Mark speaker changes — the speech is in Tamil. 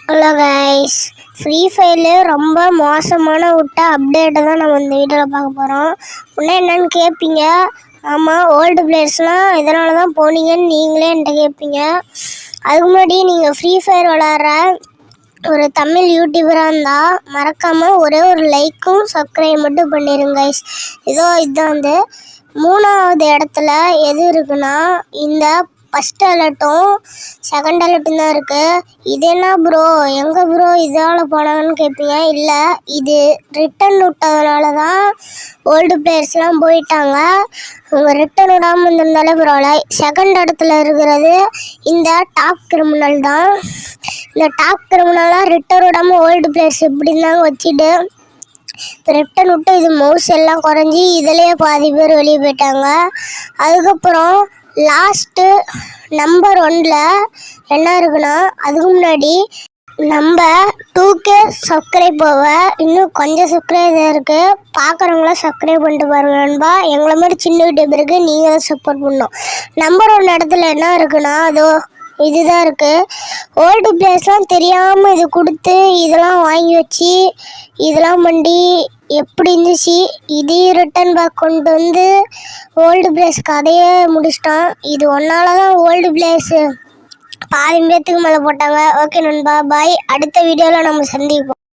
Speaker 1: ஹலோ கைஸ், ஃப்ரீ ஃபயரில் ரொம்ப மோசமான அப்டேட்டை தான் நம்ம இந்த வீடியோவில் பார்க்க போகிறோம். இன்னும் என்னென்னு கேட்பீங்க. ஆமாம், ஓல்டு பிளேயர்ஸ்லாம் இதனால தான் போனீங்கன்னு நீங்களே என்கிட்ட கேட்பீங்க. அதுக்கு முன்னாடி நீங்கள் ஃப்ரீ ஃபயர் விளாட்ற ஒரு தமிழ் யூடியூபராக இருந்தால் மறக்காமல் ஒரே ஒரு லைக்கும் சப்ஸ்கிரைப் மட்டும் பண்ணிடுங்க கைஸ். இதுதான் வந்து 3வது இடத்துல எது இருக்குன்னா, இந்த ஃபஸ்ட் அலர்ட்டும் செகண்ட் அலர்ட்டும் தான் இருக்குது. இது என்ன ப்ரோ, எங்கே ப்ரோ இதால் போனாங்கன்னு கேட்பீங்க. இல்லை, இது ரிட்டன் விட்டதுனால தான் ஓல்டு பிளேயர்ஸ்லாம் போயிட்டாங்க. அவங்க ரிட்டன் விடாமல் இருந்திருந்தாலே பரவாயில்ல. செகண்ட் இடத்துல இருக்கிறது இந்த டாப் கிரிமினல் தான். இந்த டாப் கிரிமினலாக ரிட்டன் விடாமல் ஓல்டு பிளேயர்ஸ் எப்படி இருந்தாங்க வச்சுட்டு ரிட்டன் விட்டு இது மவுஸ் எல்லாம் குறைஞ்சி இதிலேயே பாதி பேர் வெளியே போயிட்டாங்க. அதுக்கப்புறம் லாஸ்ட்டு நம்பர் 1ல் என்ன இருக்குன்னா, அதுக்கு முன்னாடி நம்ம 2K சப்ஸ்கிரைப் போக இன்னும் கொஞ்சம் சப்ஸ்கிரைப் இருக்குது. பார்க்குறவங்களாம் சப்ஸ்கிரைப் பண்ணிட்டு பாருங்க நண்பா. எங்களை மாதிரி சின்ன யூடியூபருக்கு நீங்கள் தான் சப்போர்ட் பண்ணணும். நம்பர் 1 இடத்துல என்ன இருக்குன்னா, இதுதான் இருக்குது. ஓல்டு பிளேயர்ஸ்லாம் தெரியாமல் இது கொடுத்து இதெல்லாம் வாங்கி வச்சு இதெல்லாம் பண்ணி எப்படி இருந்துச்சு. இதையும் ரிட்டன் பேக் கொண்டு வந்து ஓல்டு பிளேயர்ஸ் கதையே முடிச்சிட்டான். இது ஒன்னால தான் ஓல்டு பிளேயர்ஸு பாதி பேர்த்துக்கு மேலே போட்டாங்க. ஓகே நண்பா, பாய். அடுத்த வீடியோவில் நம்ம சந்திப்போம்.